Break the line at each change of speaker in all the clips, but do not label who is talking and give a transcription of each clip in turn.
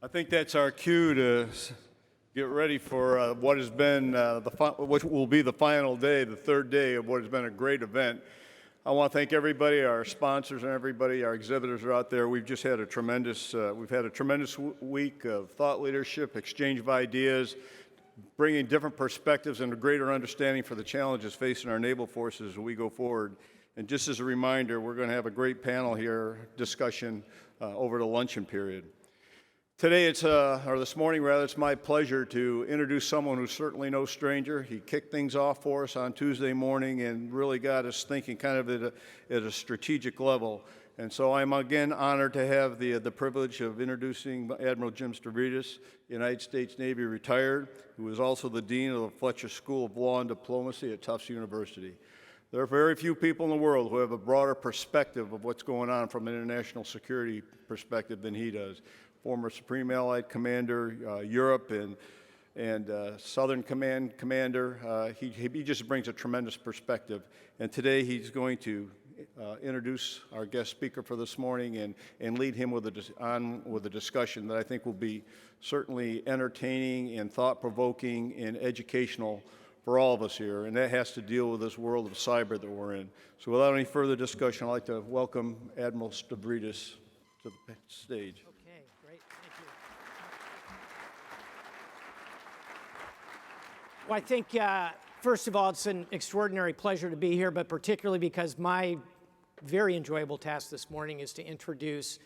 I think that's our cue to get ready for what has been which will be the final day, the third day of what has been a great event. I want to thank everybody, our sponsors and everybody, our exhibitors are out there. We've just had a tremendous, week of thought leadership, exchange of ideas, bringing different perspectives and a greater understanding for the challenges facing our naval forces as we go forward. And just as a reminder, we're going to have a great panel here, discussion over the luncheon period. Today, or this morning rather, it's my pleasure to introduce someone who's certainly no stranger. He kicked things off for us on Tuesday morning and really got us thinking kind of at a strategic level. And so I'm again honored to have the privilege of introducing Admiral Jim Stavridis, United States Navy retired, who is also the Dean of the Fletcher School of Law and Diplomacy at Tufts University. There are very few people in the world who have a broader perspective of what's going on from an international security perspective than he does. Former Supreme Allied Commander, Europe and Southern Command Commander. He just brings a tremendous perspective. And today he's going to introduce our guest speaker for this morning and lead him with a discussion that I think will be certainly entertaining and thought-provoking and educational for all of us here. And that has to deal with this world of cyber that we're in. So without any further discussion, I'd like to welcome Admiral Stavridis to the stage.
Well, I think, first of all, it's an extraordinary pleasure to be here, but particularly because my very enjoyable task this morning is to introduce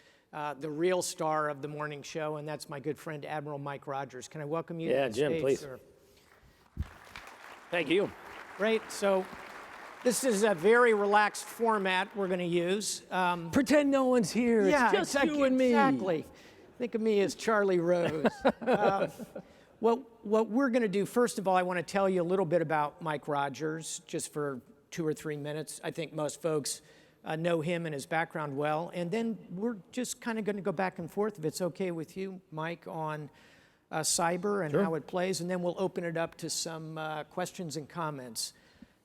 the real star of the morning show, and that's my good friend, Admiral Mike Rogers. Can I welcome you to the
Jim,
stage,
please.
sir?
Thank you.
Great. So this is a very relaxed format we're going to use.
Pretend no one's here.
Yeah,
it's just you and me.
Exactly. Think of me as Charlie Rose. What we're going to do, first of all, I want to tell you a little bit about Mike Rogers, just for 2 or 3 minutes. I think most folks know him and his background well. And then we're just kind of going to go back and forth, if it's okay with you, Mike, on cyber and how it plays. And then we'll open it up to some questions and comments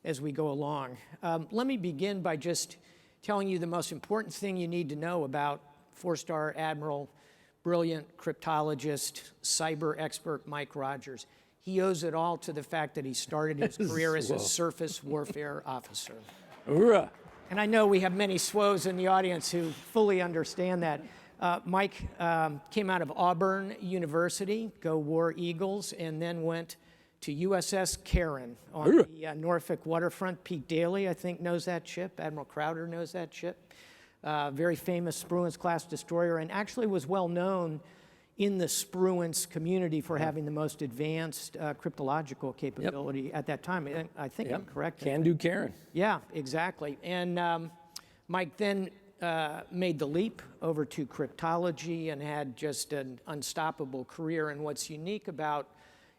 as we go along. Let me begin by just telling you the most important thing you need to know about 4-star Admiral, brilliant cryptologist, cyber expert Mike Rogers. He owes it all to the fact that he started his career as a surface warfare officer. And I know we have many SWOs in the audience who fully understand that. Mike came out of Auburn University, go War Eagles, and then went to USS Karen on the Norfolk waterfront. Pete Daly, I think, knows that ship. Admiral Crowder knows that ship. Very famous Spruance-class destroyer, and actually was well known in the Spruance community for having the most advanced cryptological capability at that time. I think I'm correct.
Can do Karen.
Yeah, exactly. And Mike then made the leap over to cryptology and had just an unstoppable career. And what's unique about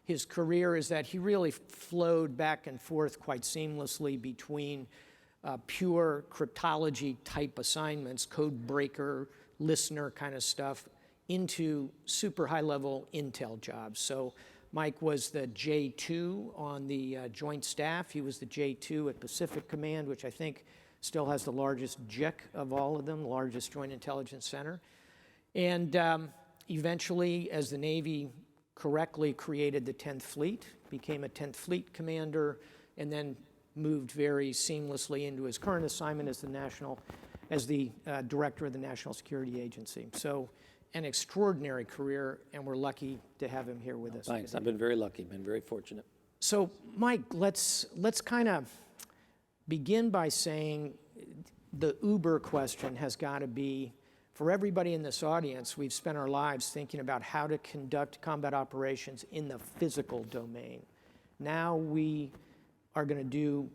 his career is that he really flowed back and forth quite seamlessly between pure cryptology type assignments, code breaker, listener kind of stuff, into super high level intel jobs. So Mike was the J2 on the Joint Staff. He was the J2 at Pacific Command, which I think still has the largest JIC of all of them, the largest Joint Intelligence Center. And eventually, as the Navy correctly created the 10th Fleet, became a 10th Fleet commander, and then moved very seamlessly into his current assignment as the director of the National Security Agency. So an extraordinary career, and we're lucky to have him here with us.
Thanks. I've been very lucky, been very fortunate.
So Mike, let's kind of begin by saying the Uber question has got to be, for everybody in this audience, we've spent our lives thinking about how to conduct combat operations in the physical domain. Now we are going to do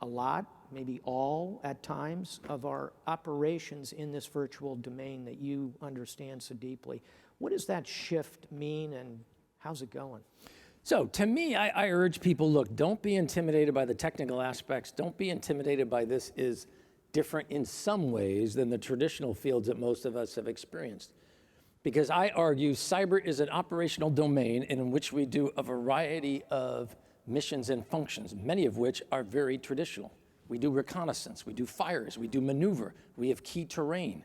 a lot, maybe all at times, of our operations in this virtual domain that you understand so deeply. What does that shift mean, and how's it going?
So to me, I urge people, look, don't be intimidated by the technical aspects. Don't be intimidated by this is different in some ways than the traditional fields that most of us have experienced. Because I argue cyber is an operational domain in which we do a variety of missions and functions, many of which are very traditional. We do reconnaissance, we do fires, we do maneuver, we have key terrain.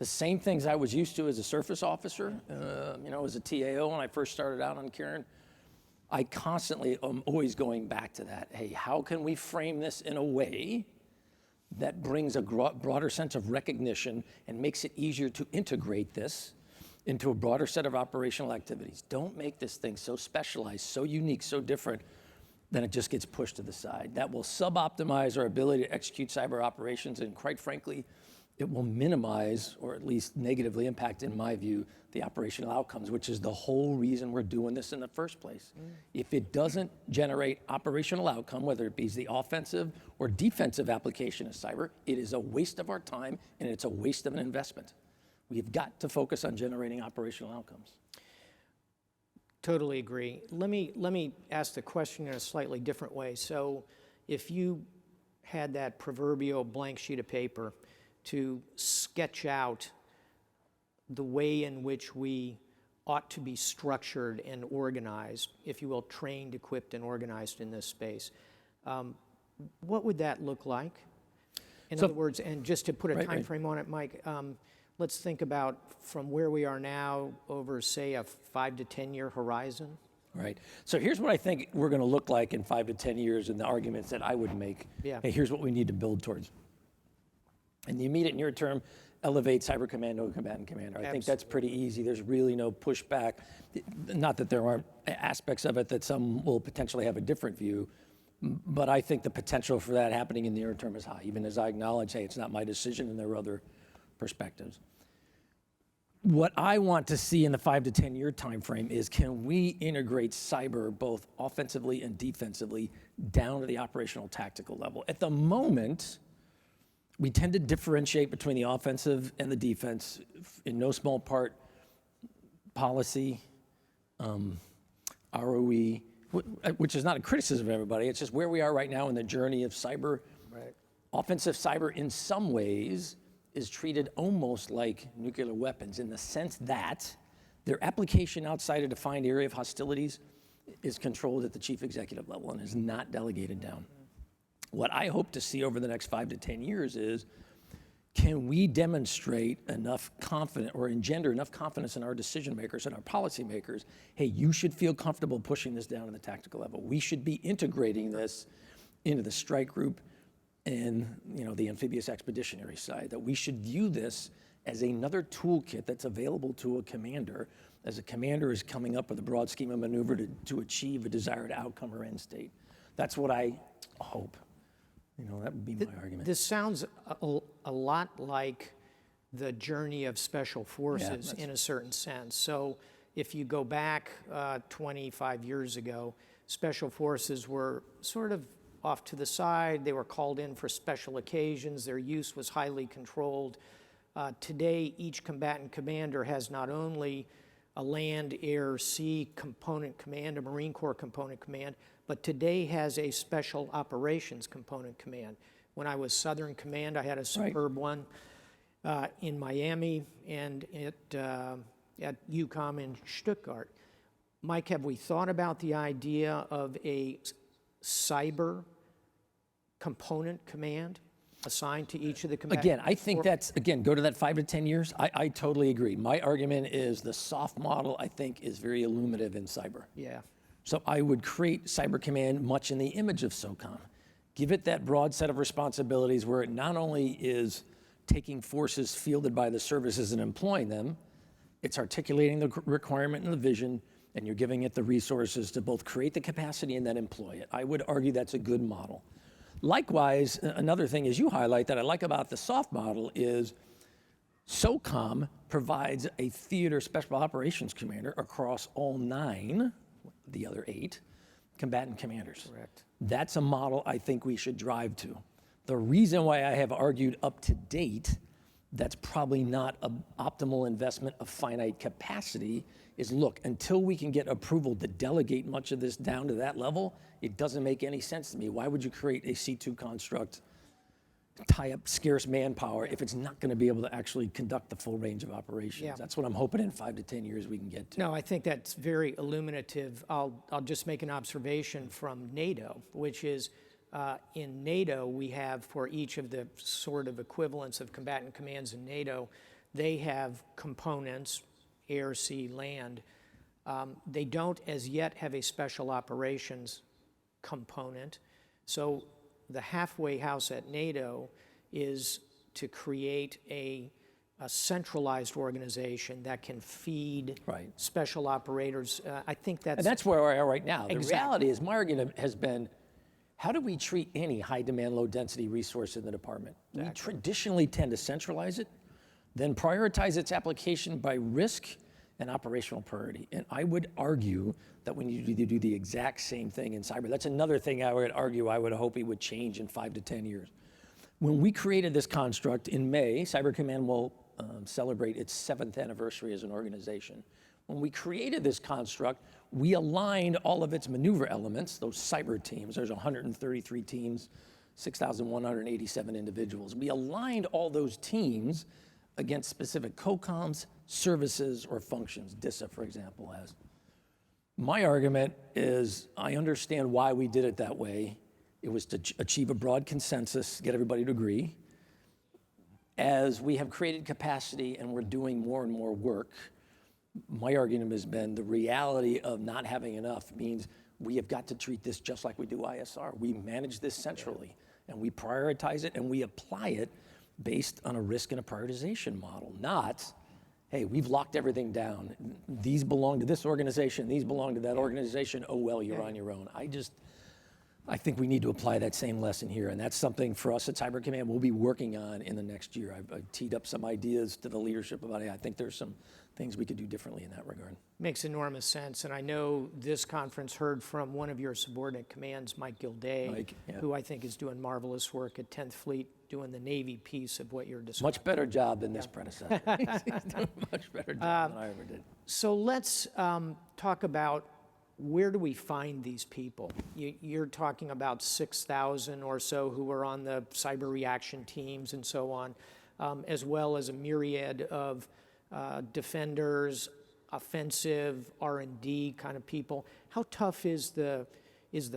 The same things I was used to as a surface officer, as a TAO when I first started out on Karen. I constantly am always going back to that. Hey, how can we frame this in a way that brings a broader sense of recognition and makes it easier to integrate this into a broader set of operational activities? Don't make this thing so specialized, so unique, so different, then it just gets pushed to the side. That will sub-optimize our ability to execute cyber operations, and quite frankly, it will minimize, or at least negatively impact, in my view, the operational outcomes, which is the whole reason we're doing this in the first place. If it doesn't generate operational outcome, whether it be the offensive or defensive application of cyber, it is a waste of our time and it's a waste of an investment. We've got to focus on generating operational outcomes.
Totally agree. Let me ask the question in a slightly different way. So if you had that proverbial blank sheet of paper to sketch out the way in which we ought to be structured and organized, if you will, trained, equipped, and organized in this space, what would that look like? In other words, and just to put a time frame on it, Mike, let's think about from where we are now over, say, a 5 to 10 year horizon.
Right. So here's what I think we're going to look like in 5 to 10 years, and the arguments that I would make.
Yeah.
Hey, here's what we need to build towards. In the immediate near term, elevate cyber commando and combatant commander. I think that's pretty easy. There's really no pushback. Not that there aren't aspects of it that some will potentially have a different view, but I think the potential for that happening in the near term is high, even as I acknowledge, hey, it's not my decision and there are other perspectives. What I want to see in the 5 to 10 year time frame is, can we integrate cyber both offensively and defensively down to the operational tactical level? At the moment, we tend to differentiate between the offensive and the defense, in no small part policy, ROE, which is not a criticism of everybody. It's just where we are right now in the journey of cyber.
Right.
Offensive cyber, in some ways, is treated almost like nuclear weapons, in the sense that their application outside a defined area of hostilities is controlled at the chief executive level and is not delegated down. What I hope to see over the next 5 to 10 years is, can we demonstrate enough confidence or engender enough confidence in our decision makers and our policy makers? Hey, you should feel comfortable pushing this down to the tactical level. We should be integrating this into the strike group and the amphibious expeditionary side, that we should view this as another toolkit that's available to a commander, as a commander is coming up with a broad scheme of maneuver to achieve a desired outcome or end state. That's what I hope. That would be my argument.
This sounds a lot like the journey of special forces in a certain sense. So if you go back 25 years ago, special forces were sort of off to the side. They were called in for special occasions. Their use was highly controlled. Today, each combatant commander has not only a land, air, sea component command, a Marine Corps component command, but today has a special operations component command. When I was Southern Command, I had a superb one in Miami and at UCOM in Stuttgart. Mike, have we thought about the idea of a cyber component command assigned to each of the combatants?
Again, I think go to that 5 to 10 years. I totally agree. My argument is the soft model, I think, is very illuminative in cyber.
Yeah.
So I would create Cyber Command much in the image of SOCOM. Give it that broad set of responsibilities where it not only is taking forces fielded by the services and employing them, it's articulating the requirement and the vision, and you're giving it the resources to both create the capacity and then employ it. I would argue that's a good model. Likewise, another thing as you highlight that I like about the soft model is SOCOM provides a theater special operations commander across all 9, the other 8, combatant commanders.
Correct.
That's a model I think we should drive to. The reason why I have argued up to date that's probably not an optimal investment of finite capacity is, look, until we can get approval to delegate much of this down to that level, it doesn't make any sense to me. Why would you create a C2 construct, tie up scarce manpower if it's not going to be able to actually conduct the full range of operations?
Yeah.
That's what I'm hoping in 5 to 10 years we can get to.
No, I think that's very illuminative. I'll just make an observation from NATO, which is in NATO, we have for each of the sort of equivalents of combatant commands in NATO, They have components, air, sea, land. They don't as yet have a special operations component. So the halfway house at NATO is to create a centralized organization that can feed special operators. I think that's...
And that's where we are right now. The
Exactly.
reality is, my argument has been, how do we treat any high demand, low density resource in the department? We traditionally tend to centralize it, then prioritize its application by risk and operational priority. And I would argue that we need to do the exact same thing in cyber. That's another thing I would argue I would hope it would change in 5 to 10 years. When we created this construct in May, Cyber Command will celebrate its 7th anniversary as an organization. When we created this construct, we aligned all of its maneuver elements, those cyber teams. There's 133 teams, 6,187 individuals. We aligned all those teams against specific COCOMs, services, or functions. DISA, for example, has. My argument is I understand why we did it that way. It was to achieve a broad consensus, get everybody to agree. As we have created capacity and we're doing more and more work, my argument has been the reality of not having enough means we have got to treat this just like we do ISR. We manage this centrally, and we prioritize it, and we apply it based on a risk and a prioritization model, not, hey, we've locked everything down. These belong to this organization, these belong to that organization. Oh, well, you're on your own. I think we need to apply that same lesson here, and that's something for us at Cyber Command we'll be working on in the next year. I've teed up some ideas to the leadership about it. I think there's some things we could do differently in that regard.
Makes enormous sense, and I know this conference heard from one of your subordinate commands, Mike Gilday, who I think is doing marvelous work at 10th Fleet, doing the Navy piece of what you're describing.
Much better job than this predecessor. He's doing a much better job than I ever did.
So let's talk about where do we find these people? You're talking about 6,000 or so who are on the cyber reaction teams and so on, as well as a myriad of defenders, offensive, R&D kind of people. How tough is the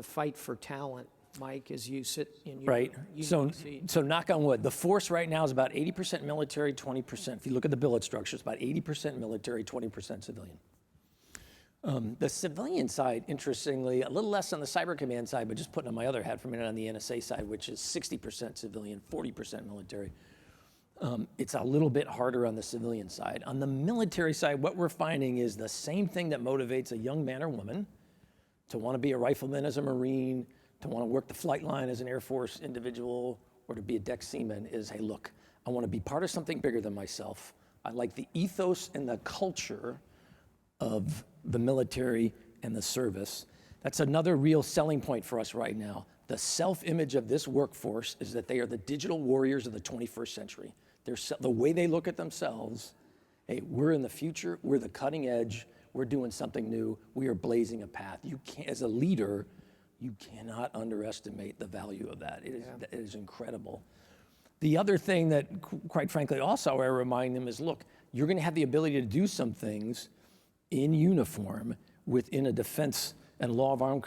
fight for talent, Mike, as you sit in your
unique seat? So knock on wood, the force right now is about 80% military, 20%. If you look at the billet structure, it's about 80% military, 20% civilian. The civilian side, interestingly, a little less on the Cyber Command side, but just putting on my other hat for a minute on the NSA side, which is 60% civilian, 40% military. It's a little bit harder on the civilian side. On the military side, what we're finding is the same thing that motivates a young man or woman to want to be a rifleman as a Marine, to want to work the flight line as an Air Force individual, or to be a deck seaman is, hey, look, I want to be part of something bigger than myself. I like the ethos and the culture of the military and the service. That's another real selling point for us right now. The self-image of this workforce is that they are the digital warriors of the 21st century. The way they look at themselves, hey, we're in the future, we're the cutting edge, we're doing something new, we are blazing a path. You can't, as a leader, you cannot underestimate the value of that. It is incredible. The other thing that, quite frankly, also I remind them is, look, you're gonna have the ability to do some things in uniform within a defense and law of armed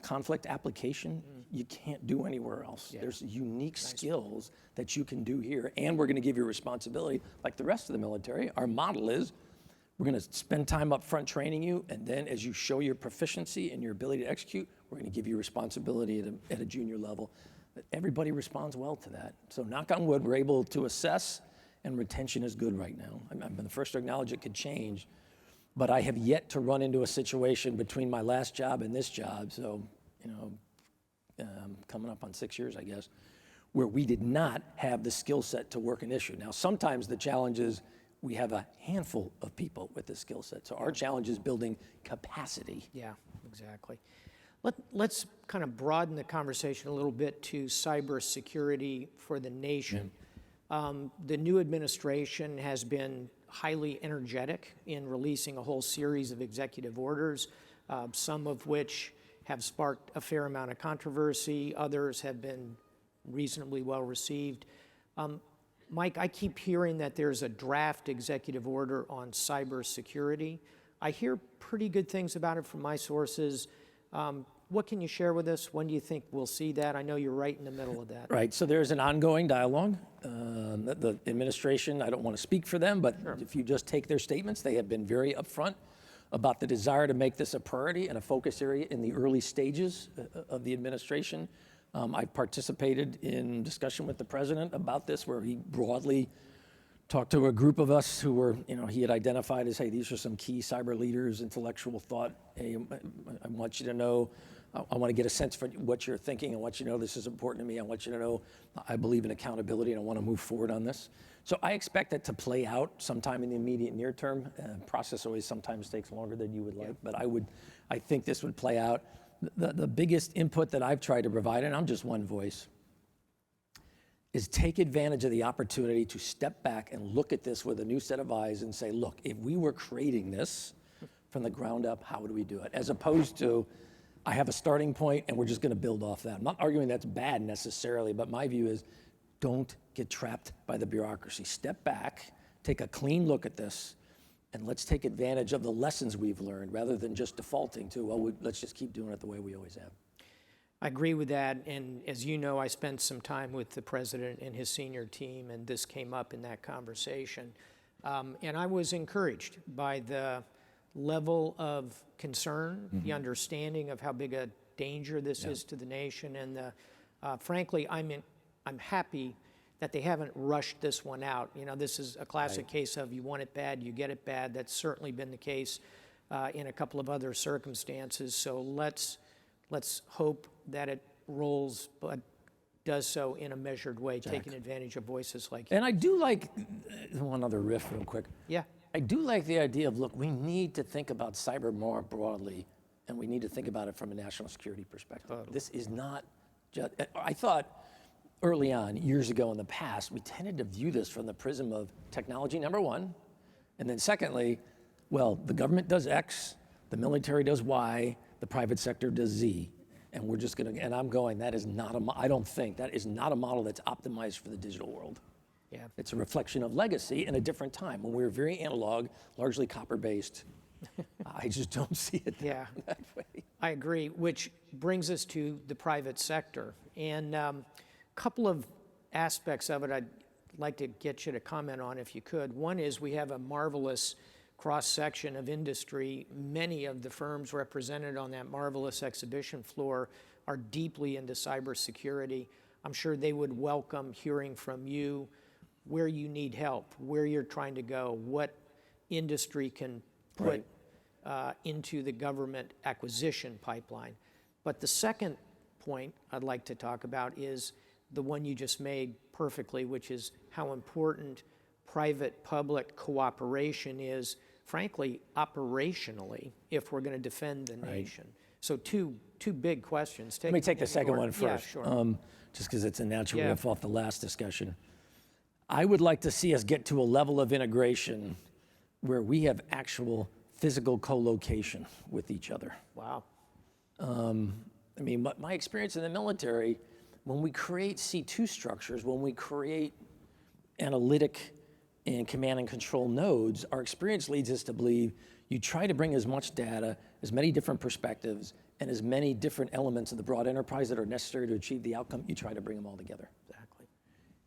conflict application you can't do anywhere else. There's unique skills that you can do here, and we're gonna give you responsibility like the rest of the military. Our model is we're gonna spend time up front training you, and then as you show your proficiency and your ability to execute, we're gonna give you responsibility at a junior level. Everybody responds well to that. So knock on wood, we're able to assess, and retention is good right now. I'm the first to acknowledge it could change, but I have yet to run into a situation between my last job and this job, so, coming up on 6 years, I guess, where we did not have the skill set to work an issue. Now, sometimes the challenge is we have a handful of people with the skill set, so our challenge is building capacity.
Yeah, exactly. Let's kind of broaden the conversation a little bit to cybersecurity for the nation. The new administration has been highly energetic in releasing a whole series of executive orders, some of which have sparked a fair amount of controversy. Others have been reasonably well received. Mike, I keep hearing that there's a draft executive order on cybersecurity. I hear pretty good things about it from my sources. What can you share with us? When do you think we'll see that? I know you're right in the middle of that.
Right, so there's an ongoing dialogue. The administration, I don't want to speak for them, but if you just take their statements, they have been very upfront about the desire to make this a priority and a focus area in the early stages of the administration. I've participated in discussion with the president about this, where he broadly talked to a group of us who were, he had identified as, hey, these are some key cyber leaders, intellectual thought. Hey, I want you to know, I want to get a sense for what you're thinking. I want you to know this is important to me. I want you to know I believe in accountability and I want to move forward on this. So I expect that to play out sometime in the immediate near term. Process always sometimes takes longer than you would like, but I think this would play out. The biggest input that I've tried to provide, and I'm just one voice, is take advantage of the opportunity to step back and look at this with a new set of eyes and say, look, if we were creating this from the ground up, how would we do it? As opposed to, I have a starting point and we're just going to build off that. I'm not arguing that's bad necessarily, but my view is don't get trapped by the bureaucracy. Step back, take a clean look at this, and let's take advantage of the lessons we've learned rather than just defaulting to, well, let's just keep doing it the way we always have.
I agree with that, and as you know, I spent some time with the president and his senior team, and this came up in that conversation. And I was encouraged by the level of concern, the understanding of how big a danger this is to the nation, and frankly, I'm happy that they haven't rushed this one out. This is a classic case of you want it bad, you get it bad. That's certainly been the case in a couple of other circumstances. So let's hope that it rolls, but does so in a measured way, taking advantage of voices like you.
And I do like, one other riff real quick.
Yeah.
I do like the idea of, look, we need to think about cyber more broadly, and we need to think about it from a national security perspective. Totally. This is not just, I thought early on, years ago in the past, we tended to view this from the prism of technology, number one, and then secondly, well, the government does X, the military does Y, the private sector does Z. And we're just gonna, and I'm going, that is not I don't think, that is not a model that's optimized for the digital world.
Yeah.
It's a reflection of legacy in a different time when we were very analog, largely copper-based. I just don't see it that way.
I agree, which brings us to the private sector. And a couple of aspects of it I'd like to get you to comment on if you could. One is we have a marvelous cross-section of industry. Many of the firms represented on that marvelous exhibition floor are deeply into cybersecurity. I'm sure they would welcome hearing from you where you need help, where you're trying to go, what industry can put into the government acquisition pipeline. But the second point I'd like to talk about is the one you just made perfectly, which is how important private-public cooperation is, frankly, operationally, if we're going to defend the nation. So two big questions.
Let me take the second one first,
yeah, sure.
just because it's a natural riff off the last discussion. I would like to see us get to a level of integration where we have actual physical co-location with each other.
Wow.
I mean, my experience in the military, when we create C2 structures, when we create analytic and command and control nodes, our experience leads us to believe you try to bring as much data, as many different perspectives, and as many different elements of the broad enterprise that are necessary to achieve the outcome, you try to bring them all together.
Exactly.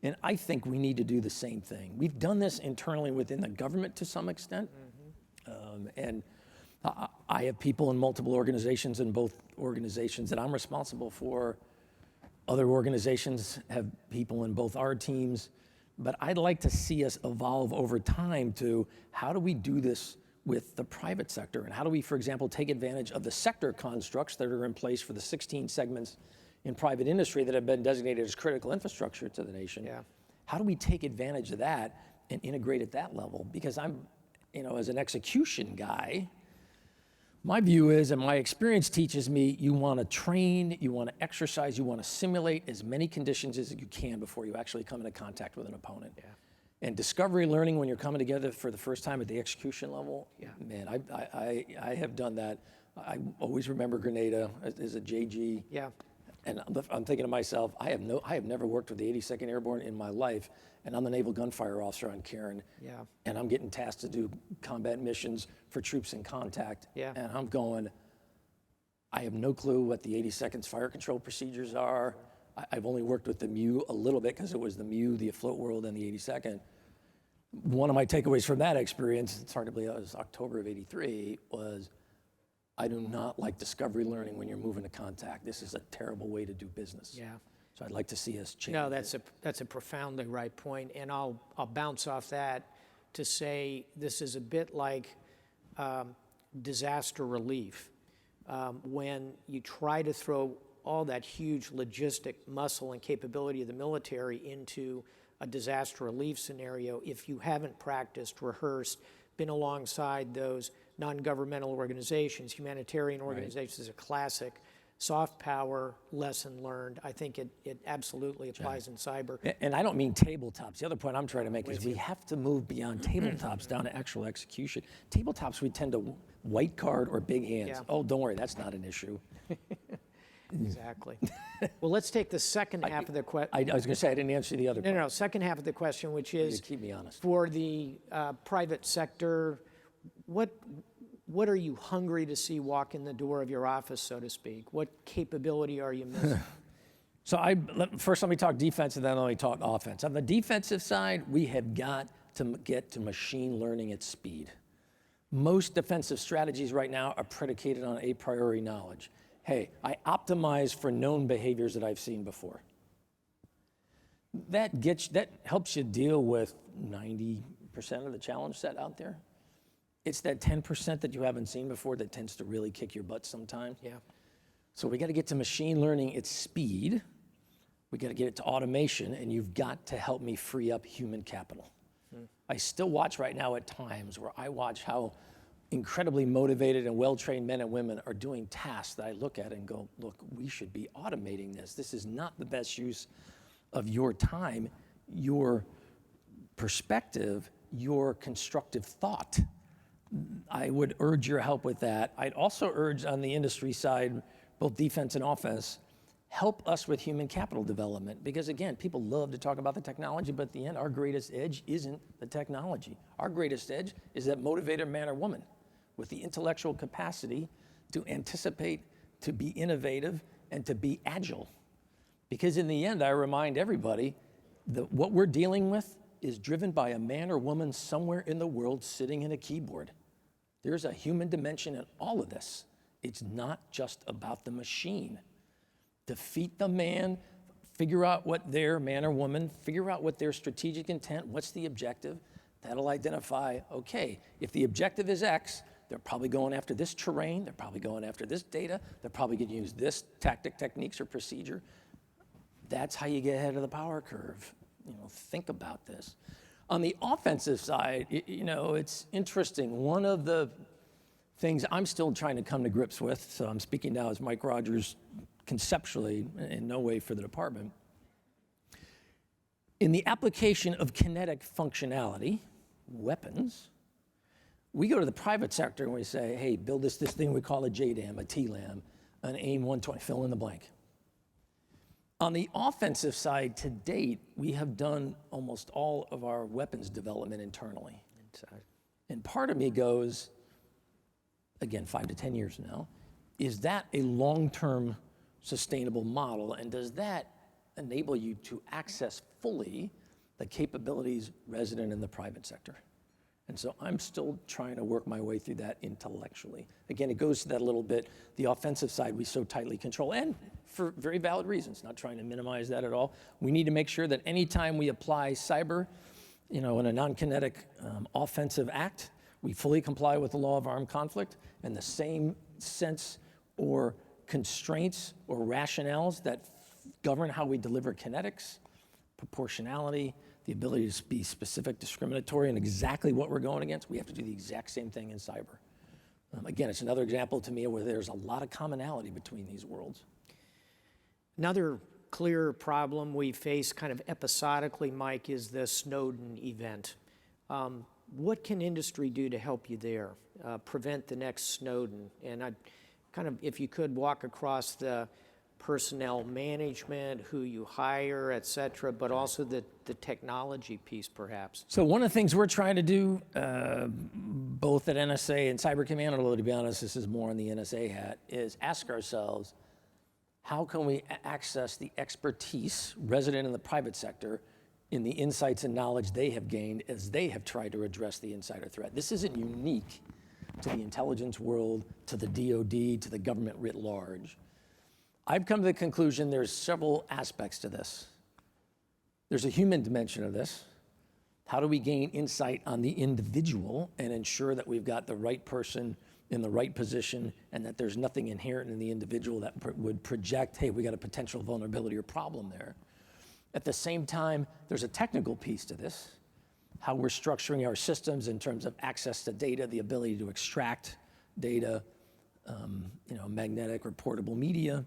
And I think we need to do the same thing. We've done this internally within the government to some extent. And I have people in multiple organizations, and both organizations that I'm responsible for. Other organizations have people in both our teams. But I'd like to see us evolve over time to how do we do this with the private sector? And how do we, for example, take advantage of the sector constructs that are in place for the 16 segments in private industry that have been designated as critical infrastructure to the nation?
Yeah.
How do we take advantage of that and integrate at that level? Because I'm, as an execution guy, my view is, and my experience teaches me, you want to train, you want to exercise, you want to simulate as many conditions as you can before you actually come into contact with an opponent. Yeah. And discovery learning when you're coming together for the first time at the execution level, man, I have done that. I always remember Grenada as a JG.
Yeah.
And I'm thinking to myself, I have never worked with the 82nd Airborne in my life, and I'm the naval gunfire officer on Cairn.
Yeah.
And I'm getting tasked to do combat missions for troops in contact.
Yeah.
And I'm going, I have no clue what the 80 seconds fire control procedures are. I've only worked with the MEW a little bit because it was the MEW, the Afloat World, and the 80-second. One of my takeaways from that experience, it's hard to believe it was October of '83, was I do not like discovery learning when you're moving to contact. This is a terrible way to do business.
Yeah.
So I'd like to see us change.
No, that's a profoundly right point, and I'll bounce off that to say this is a bit like disaster relief. When you try to throw all that huge logistic muscle and capability of the military into a disaster relief scenario, if you haven't practiced, rehearsed, been alongside those non-governmental organizations, humanitarian organizations, is a classic soft power lesson learned. I think it absolutely applies in cyber.
And I don't mean tabletops. The other point I'm trying to make is we have to move beyond tabletops down to actual execution. Tabletops, we tend to white card or big hands.
Yeah.
Oh, don't worry, that's not an issue.
Exactly. Well, let's take the second half of the question.
I was going to say I didn't answer the other part.
No, second half of the question, which is,
Keep me honest.
for the private sector, what are you hungry to see walk in the door of your office, so to speak? What capability are you missing?
So first let me talk defense and then let me talk offense. On the defensive side, we have got to get to machine learning at speed. Most defensive strategies right now are predicated on a priori knowledge. Hey, I optimize for known behaviors that I've seen before. That helps you deal with 90% of the challenge set out there. It's that 10% that you haven't seen before that tends to really kick your butt sometimes.
Yeah.
So we got to get to machine learning at speed. We got to get it to automation, and you've got to help me free up human capital. I still watch right now at times where I watch how incredibly motivated and well-trained men and women are doing tasks that I look at and go, look, we should be automating this. This is not the best use of your time, your perspective, your constructive thought. I would urge your help with that. I'd also urge on the industry side, both defense and offense, help us with human capital development. Because again, people love to talk about the technology, but at the end, our greatest edge isn't the technology. Our greatest edge is that motivated man or woman with the intellectual capacity to anticipate, to be innovative, and to be agile. Because in the end, I remind everybody that what we're dealing with is driven by a man or woman somewhere in the world sitting in a keyboard. There's a human dimension in all of this. It's not just about the machine. Defeat the man, figure out what their man or woman, figure out what their strategic intent, what's the objective. That'll identify, okay, if the objective is X, they're probably going after this terrain, they're probably going after this data, they're probably going to use this tactic, techniques, or procedure. That's how you get ahead of the power curve. Think about this. On the offensive side, it's interesting. One of the things I'm still trying to come to grips with, so I'm speaking now as Mike Rogers conceptually, in no way for the department. In the application of kinetic functionality, weapons, we go to the private sector and we say, hey, build us this thing we call a JDAM, a TLAM, an AIM 120, fill in the blank. On the offensive side, to date, we have done almost all of our weapons development internally. And part of me goes, again, 5 to 10 years now, is that a long-term sustainable model? And does that enable you to access fully the capabilities resident in the private sector? And so I'm still trying to work my way through that intellectually. Again, it goes to that a little bit, the offensive side we so tightly control, and for very valid reasons, not trying to minimize that at all. We need to make sure that anytime we apply cyber, in a non-kinetic offensive act, we fully comply with the law of armed conflict, and the same sense or constraints or rationales that govern how we deliver kinetics, proportionality, the ability to be specific, discriminatory, and exactly what we're going against, we have to do the exact same thing in cyber. Again, it's another example to me where there's a lot of commonality between these worlds.
Another clear problem we face kind of episodically, Mike, is the Snowden event. What can industry do to help you there, prevent the next Snowden? And if you could walk across the personnel management, who you hire, et cetera, but also the technology piece, perhaps.
So one of the things we're trying to do, both at NSA and Cyber Command, although to be honest, this is more on the NSA hat, is ask ourselves, how can we access the expertise resident in the private sector in the insights and knowledge they have gained as they have tried to address the insider threat? This isn't unique to the intelligence world, to the DoD, to the government writ large. I've come to the conclusion there's several aspects to this. There's a human dimension of this. How do we gain insight on the individual and ensure that we've got the right person in the right position and that there's nothing inherent in the individual that would project, hey, we got a potential vulnerability or problem there. At the same time, there's a technical piece to this, how we're structuring our systems in terms of access to data, the ability to extract data, magnetic or portable media.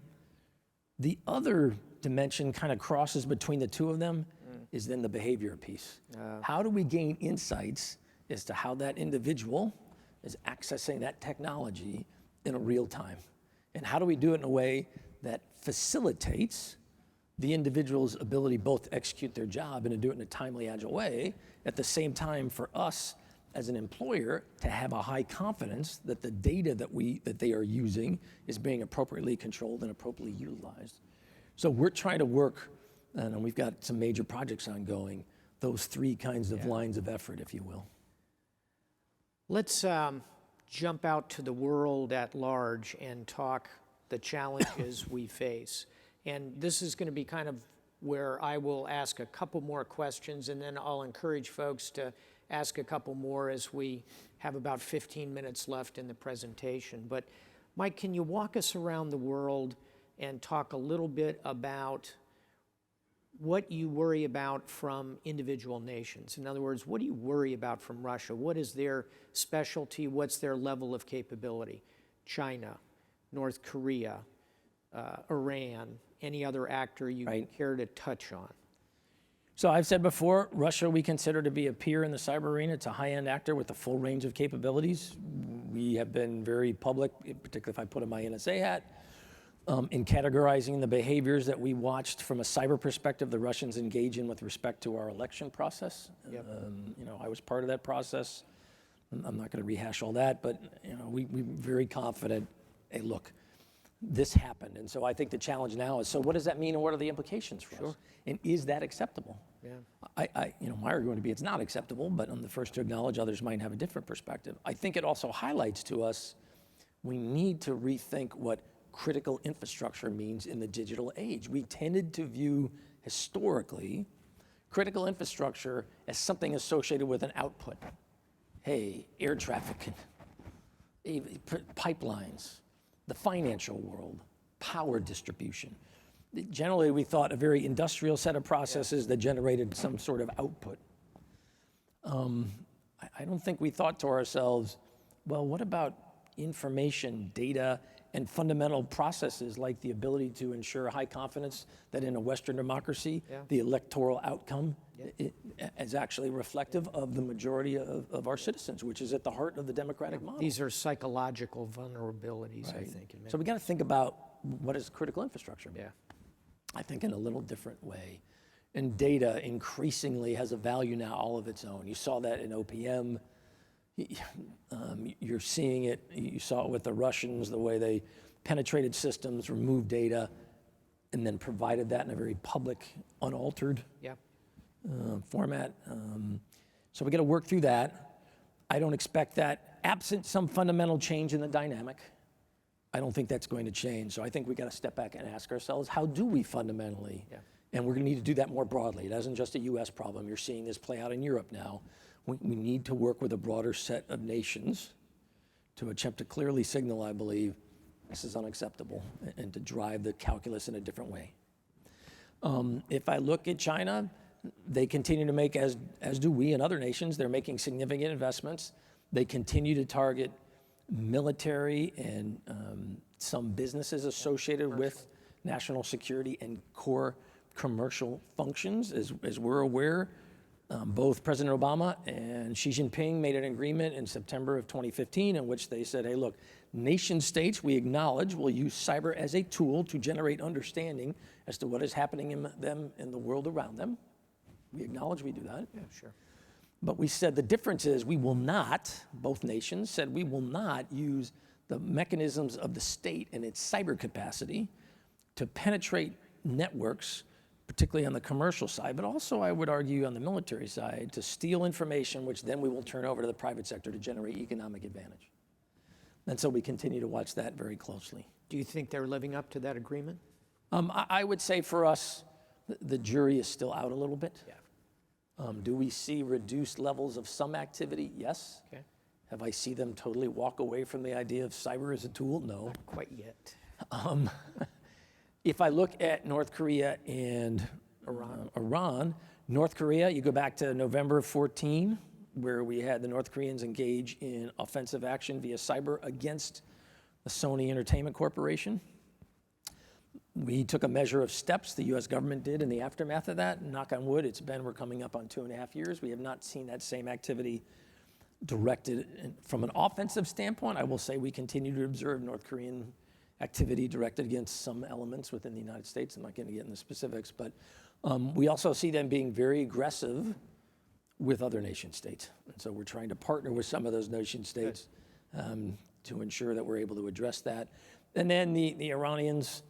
The other dimension kind of crosses between the two of them is then the behavior piece. How do we gain insights as to how that individual is accessing that technology in a real time? And how do we do it in a way that facilitates the individual's ability both to execute their job and to do it in a timely, agile way, at the same time for us as an employer to have a high confidence that the data that they are using is being appropriately controlled and appropriately utilized. So we're trying to work, and we've got some major projects ongoing, those three kinds of lines of effort, if you will.
Let's jump out to the world at large and talk the challenges we face. And this is going to be kind of where I will ask a couple more questions, and then I'll encourage folks to ask a couple more as we have about 15 minutes left in the presentation. But Mike, can you walk us around the world and talk a little bit about what you worry about from individual nations? In other words, what do you worry about from Russia? What is their specialty? What's their level of capability? China, North Korea, Iran, any other actor you care to touch on?
So I've said before, Russia we consider to be a peer in the cyber arena. It's a high-end actor with a full range of capabilities. We have been very public, particularly if I put on my NSA hat, in categorizing the behaviors that we watched from a cyber perspective the Russians engage in with respect to our election process.
Yep.
I was part of that process. I'm not going to rehash all that, but we're very confident, hey, look, this happened. And so I think the challenge now is, so what does that mean and what are the implications for us? And is that acceptable? Yeah. My argument would be it's not acceptable, but I'm the first to acknowledge others might have a different perspective. I think it also highlights to us we need to rethink what critical infrastructure means in the digital age. We tended to view historically critical infrastructure as something associated with an output. Hey, air traffic, pipelines, the financial world, power distribution. Generally, we thought a very industrial set of processes that generated some sort of output. I don't think we thought to ourselves, well, what about information, data, and fundamental processes like the ability to ensure high confidence that in a Western democracy, the electoral outcome is actually reflective of the majority of our citizens, which is at the heart of the democratic model.
These are psychological vulnerabilities, I think.
So we got to think about what is critical infrastructure.
Yeah.
I think in a little different way. And data increasingly has a value now all of its own. You saw that in OPM. You're seeing it, you saw it with the Russians, the way they penetrated systems, removed data, and then provided that in a very public, unaltered format. So we got to work through that. I don't expect that, absent some fundamental change in the dynamic, I don't think that's going to change. So I think we got to step back and ask ourselves, how do we fundamentally? And we're going to need to do that more broadly. It isn't just a US problem. You're seeing this play out in Europe now. We need to work with a broader set of nations to attempt to clearly signal, I believe, this is unacceptable, and to drive the calculus in a different way. If I look at China, they continue to make, as do we and other nations, they're making significant investments. They continue to target military and some businesses associated with national security and core commercial functions. As we're aware, Both President Obama and Xi Jinping made an agreement in September of 2015 in which they said, hey, look, nation states, we acknowledge, will use cyber as a tool to generate understanding as to what is happening in them in the world around them. We acknowledge we do that.
Yeah, sure.
But we said the difference is we will not, both nations said we will not use the mechanisms of the state and its cyber capacity to penetrate networks, particularly on the commercial side, but also I would argue on the military side, to steal information, which then we will turn over to the private sector to generate economic advantage. And so we continue to watch that very closely.
Do you think they're living up to that agreement?
I would say for us, the jury is still out a little bit.
Yeah.
Do we see reduced levels of some activity? Yes.
Okay.
Have I seen them totally walk away from the idea of cyber as a tool? No.
Not quite yet.
If I look at North Korea and Iran, North Korea, you go back to November of 14, where we had the North Koreans engage in offensive action via cyber against the Sony Entertainment Corporation. We took a measure of steps the U.S. government did in the aftermath of that. Knock on wood, we're coming up on 2.5 years. We have not seen that same activity directed from an offensive standpoint. I will say we continue to observe North Korean activity directed against some elements within the United States. I'm not going to get into specifics, but we also see them being very aggressive with other nation states. And so we're trying to partner with some of those nation states to ensure that we're able to address that. And then the Iranians,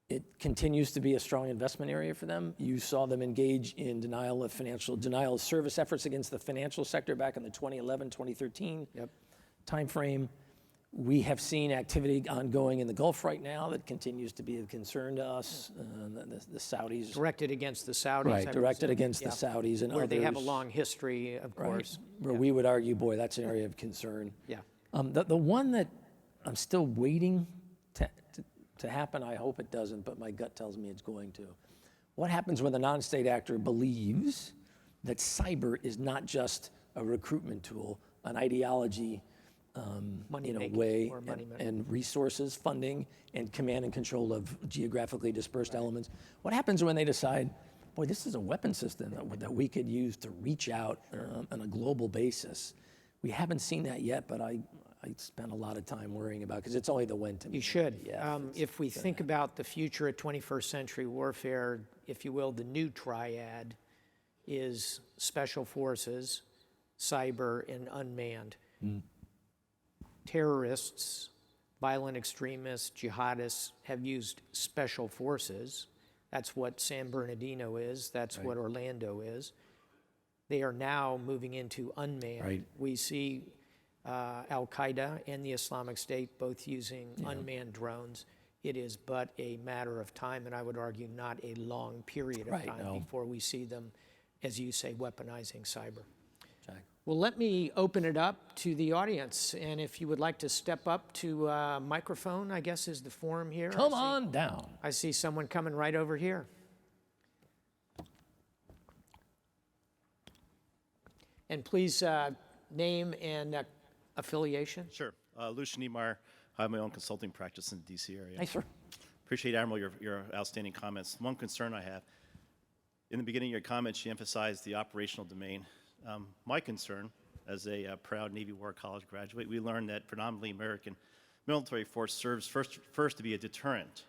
it continues to be a strong investment area for them. You saw them engage in denial of service efforts against the financial sector back in the 2011, 2013 timeframe. We have seen activity ongoing in the Gulf right now that continues to be of concern to us. The Saudis.
Directed against the Saudis.
Right, directed against the Saudis and
where
others.
they have a long history, of course.
Where we would argue, boy, that's an area of concern.
Yeah.
The one that I'm still waiting to happen, I hope it doesn't, but my gut tells me it's going to. What happens when the non-state actor believes that cyber is not just a recruitment tool, an ideology, in a way, and resources, funding, and command and control of geographically dispersed elements? What happens when they decide, boy, this is a weapon system that we could use to reach out on a global basis? We haven't seen that yet, but I spend a lot of time worrying about it because it's only the when to me.
You should.
Yeah,
if we think about the future of 21st century warfare, if you will, the new triad is special forces, cyber, and unmanned. Terrorists, violent extremists, jihadists have used special forces. That's what San Bernardino is. That's what Orlando is. They are now moving into unmanned.
Right.
We see Al-Qaeda and the Islamic State both using unmanned drones. It is but a matter of time, and I would argue not a long period of time before we see them, as you say, weaponizing cyber.
Jack.
Well, let me open it up to the audience, and if you would like to step up to microphone, I guess is the form here.
Come on down.
I see someone coming right over here. And please name and affiliation.
Sure. Lucian Niemeyer. I have my own consulting practice in the D.C. area.
Hi, sir.
Appreciate, Admiral, your outstanding comments. One concern I have, in the beginning of your comments, you emphasized the operational domain. My concern, as a proud Navy War College graduate, we learned that predominantly American military force serves first to be a deterrent.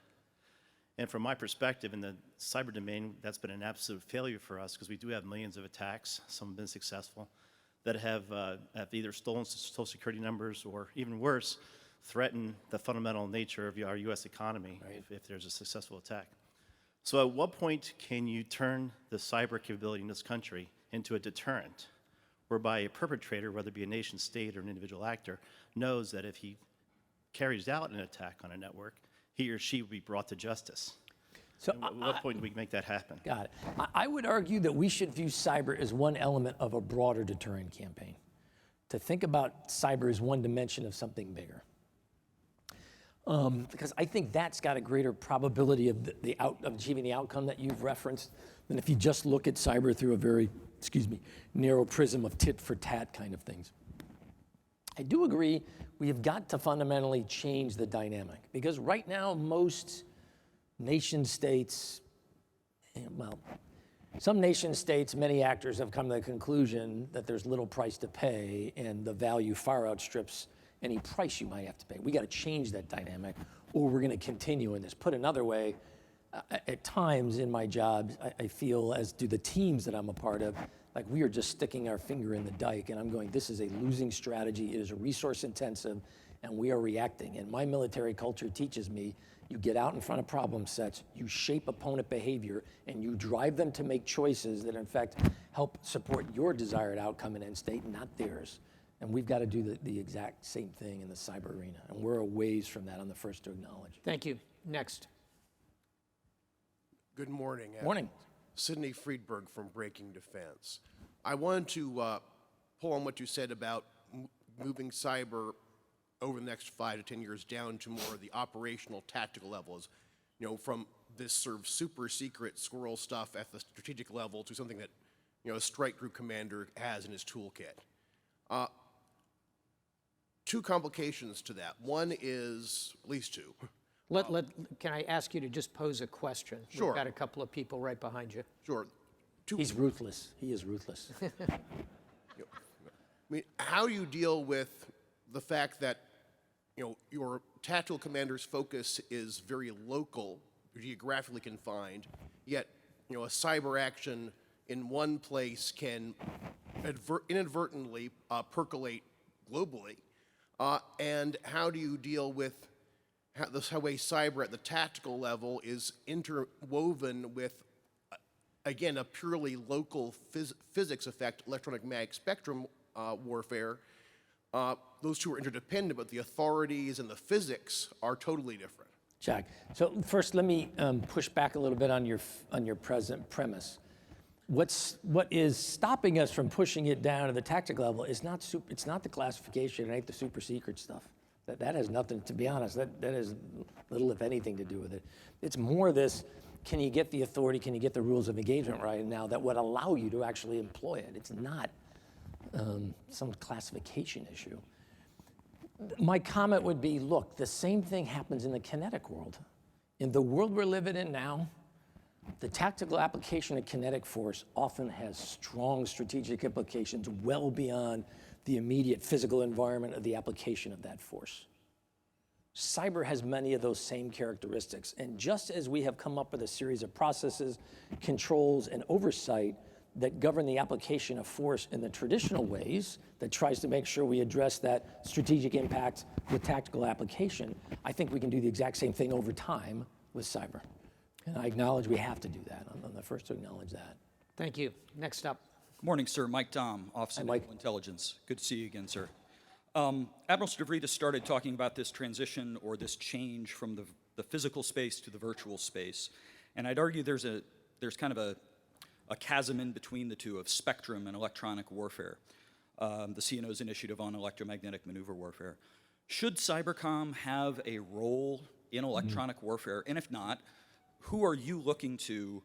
And from my perspective, in the cyber domain, that's been an absolute failure for us because we do have millions of attacks, some have been successful, that have either stolen social security numbers or, even worse, threaten the fundamental nature of our U.S. economy if there's a successful attack. So at what point can you turn the cyber capability in this country into a deterrent, whereby a perpetrator, whether it be a nation state or an individual actor, knows that if he carries out an attack on a network, he or she will be brought to justice? So at what point do we make that happen?
Got it. I would argue that we should view cyber as one element of a broader deterrent campaign. To think about cyber as one dimension of something bigger. Because I think that's got a greater probability of of achieving the outcome that you've referenced than if you just look at cyber through a very, narrow prism of tit for tat kind of things. I do agree we have got to fundamentally change the dynamic because right now most nation states, well, Some nation states, many actors have come to the conclusion that there's little price to pay and the value far outstrips any price you might have to pay. We got to change that dynamic or we're going to continue in this. Put another way, at times in my job, I feel, as do the teams that I'm a part of, like we are just sticking our finger in the dike and I'm going, this is a losing strategy, it is a resource intensive, and we are reacting. And my military culture teaches me, you get out in front of problem sets, you shape opponent behavior, and you drive them to make choices that in fact help support your desired outcome in end state, not theirs. And we've got to do the exact same thing in the cyber arena. And we're a ways from that. I'm the first to acknowledge.
Thank you. Next.
Good morning.
Morning.
Sidney Friedberg from Breaking Defense. I wanted to pull on what you said about moving cyber over the next 5 to 10 years down to more of the operational tactical levels, you know, from this sort of super secret squirrel stuff at the strategic level to something that, you know, a strike group commander has in his toolkit. Two complications to that. One is, at least two.
Can I ask you to just pose a question?
Sure.
We've got a couple of people right behind you.
Sure.
He's ruthless. He is ruthless.
I mean, how do you deal with the fact that, you know, your tactical commander's focus is very local, geographically confined, yet, you know, a cyber action in one place can inadvertently percolate globally? And how do you deal with how way cyber at the tactical level is interwoven with, again, a purely local physics effect, electromagnetic spectrum warfare? Those two are interdependent, but the authorities and the physics are totally different.
Jack, so first let me push back a little bit on your present premise. What is stopping us from pushing it down to the tactical level is it's not the classification, it ain't the super secret stuff. That has nothing, to be honest, that has little if anything to do with it. It's more this, can you get the authority, can you get the rules of engagement right now that would allow you to actually employ it? It's not some classification issue. My comment would be, look, the same thing happens in the kinetic world. In the world we're living in now, the tactical application of kinetic force often has strong strategic implications well beyond the immediate physical environment of the application of that force. Cyber has many of those same characteristics, and just as we have come up with a series of processes, controls, and oversight that govern the application of force in the traditional ways that tries to make sure we address that strategic impact with tactical application, I think we can do the exact same thing over time with cyber. And I acknowledge we have to do that. I'm the first to acknowledge that.
Thank you. Next up.
Good morning, sir. Mike Dom, Office of Naval Intelligence. Good to see you again, sir. Admiral Stavridis started talking about this transition or this change from the physical space to the virtual space. And I'd argue there's kind of a chasm in between the two of spectrum and electronic warfare, the CNO's initiative on electromagnetic maneuver warfare. Should cybercom have a role in electronic warfare? And if not, who are you looking to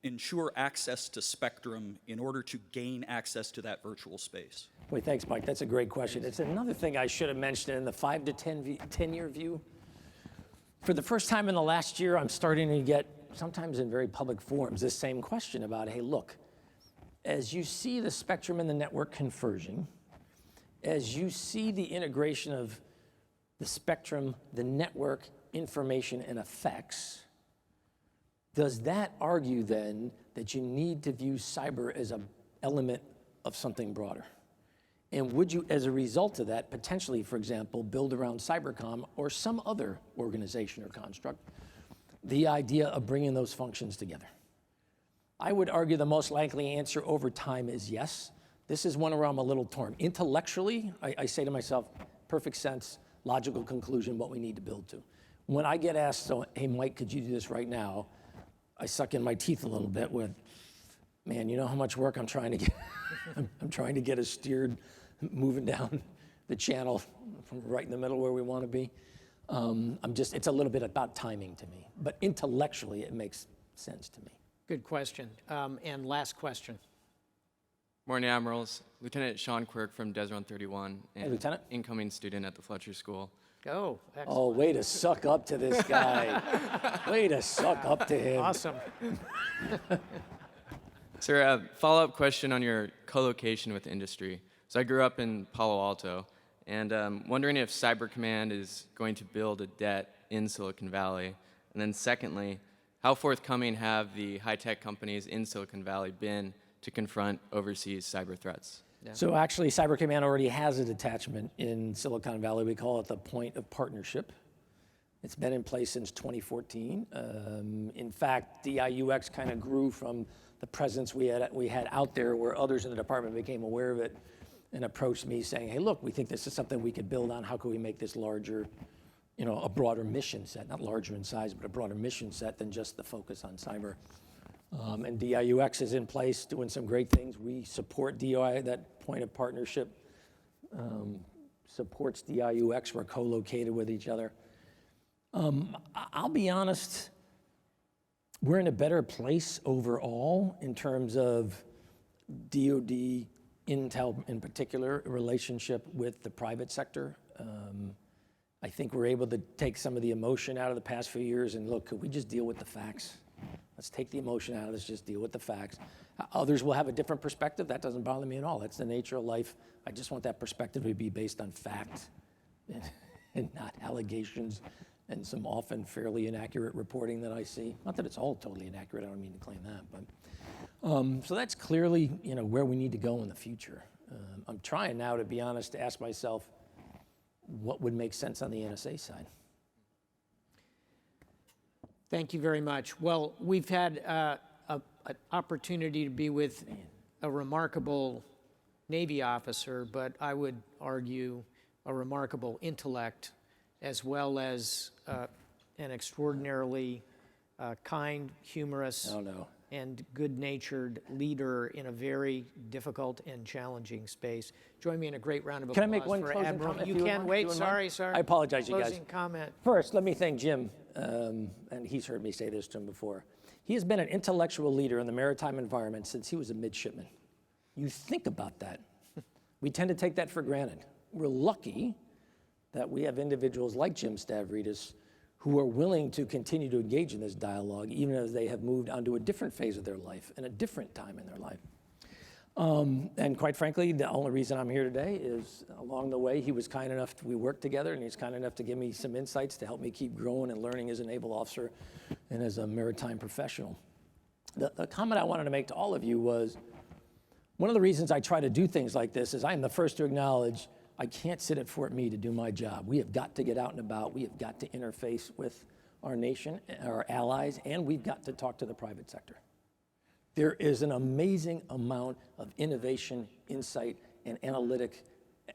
ensure access to spectrum in order to gain access to that virtual space?
Boy, thanks, Mike. That's a great question. It's another thing I should have mentioned in the 5 to 10-year view. For the first time in the last year, I'm starting to get, sometimes in very public forums, this same question about, hey, look, as you see the spectrum and the network converging, as you see the integration of the spectrum, the network, information, and effects, does that argue then that you need to view cyber as an element of something broader? And would you, as a result of that, potentially, for example, build around cybercom or some other organization or construct, the idea of bringing those functions together? I would argue the most likely answer over time is yes. This is one where I'm a little torn. Intellectually, I say to myself, perfect sense, logical conclusion, what we need to build to. When I get asked, so, hey, Mike, could you do this right now? I suck in my teeth a little bit with, man, you know how much work I'm trying to get? I'm trying to get us steered, moving down the channel from right in the middle where we want to be. It's a little bit about timing to me, but intellectually it makes sense to me.
Good question. And last question.
Morning, Admirals. Lieutenant Sean Quirk from Desron 31, and
Hey, Lieutenant.
incoming student at the Fletcher School.
Oh, excellent.
Oh, way to suck up to this guy. Way to suck up to him.
Awesome.
Sir, a follow-up question on your co-location with industry. So I grew up in Palo Alto, and wondering if Cyber Command is going to build a debt in Silicon Valley. And then secondly, how forthcoming have the high-tech companies in Silicon Valley been to confront overseas cyber threats?
So actually, Cyber Command already has a detachment in Silicon Valley. We call it the Point of Partnership. It's been in place since 2014. In fact, DIUX kind of grew from the presence we had out there, where others in the department became aware of it and approached me saying, hey, look, we think this is something we could build on. How can we make this larger, a broader mission set, not larger in size, but a broader mission set than just the focus on cyber. And DIUX is in place doing some great things. We support DI, that Point of Partnership supports DIUX. We're co-located with each other. I'll be honest, we're in a better place overall in terms of DoD, Intel in particular, relationship with the private sector. I think we're able to take some of the emotion out of the past few years and look, could we just deal with the facts? Let's take the emotion out of this, just deal with the facts. Others will have a different perspective. That doesn't bother me at all. That's the nature of life. I just want that perspective to be based on fact and not allegations and some often fairly inaccurate reporting that I see. Not that it's all totally inaccurate, I don't mean to claim that, but. So that's clearly where we need to go in the future. I'm trying now, to be honest, to ask myself what would make sense on the NSA side.
Thank you very much. Well, we've had an opportunity to be with a remarkable Navy officer, but I would argue a remarkable intellect, as well as an extraordinarily kind, humorous, and good-natured leader in a very difficult and challenging space. Join me in a great round of applause.
Can I make one
for
closing
Admiral?
comment?
You can wait. Sorry.
I apologize, you guys.
Closing comment.
First, let me thank Jim, and he's heard me say this to him before. He has been an intellectual leader in the maritime environment since he was a midshipman. You think about that. We tend to take that for granted. We're lucky that we have individuals like Jim Stavridis who are willing to continue to engage in this dialogue, even as they have moved on to a different phase of their life and a different time in their life. And quite frankly, the only reason I'm here today is along the way, he was kind enough, we worked together, and he's kind enough to give me some insights to help me keep growing and learning as a naval officer and as a maritime professional. The comment I wanted to make to all of you was, one of the reasons I try to do things like this is I'm the first to acknowledge I can't sit at Fort Meade to do my job. We have got to get out and about. We have got to interface with our nation, our allies, and we've got to talk to the private sector. There is an amazing amount of innovation, insight, and analytic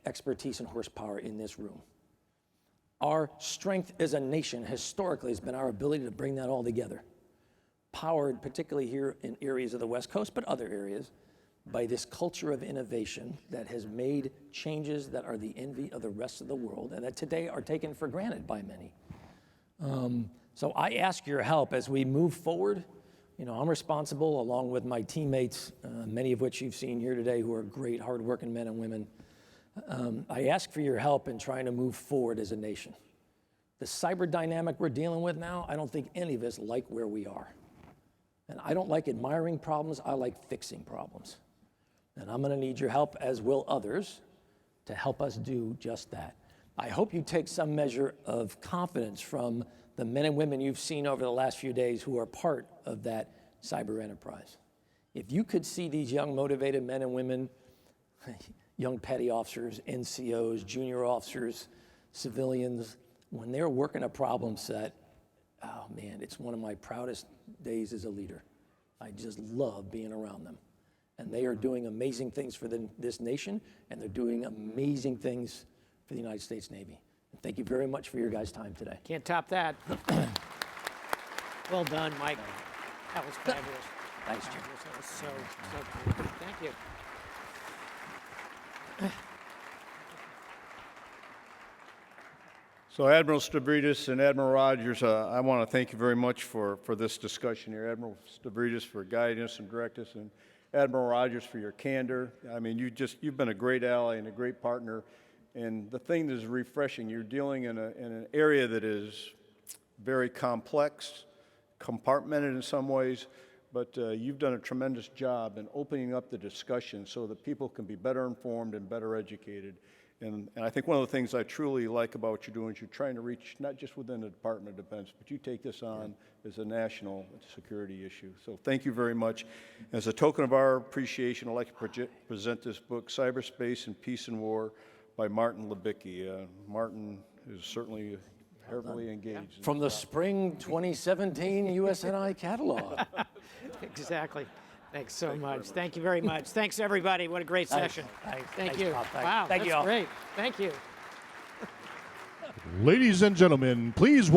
expertise and horsepower in this room. Our strength as a nation historically has been our ability to bring that all together, powered particularly here in areas of the West Coast, but other areas, by this culture of innovation that has made changes that are the envy of the rest of the world and that today are taken for granted by many. So I ask your help as we move forward. I'm responsible, along with my teammates, many of which you've seen here today, who are great, hardworking men and women. I ask for your help in trying to move forward as a nation. The cyber dynamic we're dealing with now, I don't think any of us like where we are. And I don't like admiring problems, I like fixing problems. And I'm gonna need your help, as will others, to help us do just that. I hope you take some measure of confidence from the men and women you've seen over the last few days who are part of that cyber enterprise. If you could see these young, motivated men and women, young petty officers, NCOs, junior officers, civilians, when they're working a problem set, oh man, it's one of my proudest days as a leader. I just love being around them. And they are doing amazing things for this nation, and they're doing amazing things for the United States Navy. And thank you very much for your guys' time today.
Can't top that. Well done, Mike. That was fabulous.
Thanks, Jim.
That was so cool. Thank you.
So Admiral Stavridis and Admiral Rogers, I want to thank you very much for this discussion here. Admiral Stavridis for guiding us and directing us, and Admiral Rogers for your candor. I mean, you've been a great ally and a great partner. And the thing that is refreshing, you're dealing in an area that is very complex, compartmented in some ways, but you've done a tremendous job in opening up the discussion so that people can be better informed and better educated. And I think one of the things I truly like about what you're doing is you're trying to reach not just within the Department of Defense, but you take this on as a national security issue. So thank you very much. As a token of our appreciation, I'd like to present this book, Cyberspace and Peace and War, by Martin Libicki. Martin is certainly heavily engaged.
From the spring 2017 USNI catalog.
Exactly. Thanks so much. Thank you very much. Thanks, everybody. What a great session. Thank you.
Bob.
Wow,
Thank you
that's
all.
great. Thank you.
Ladies and gentlemen, please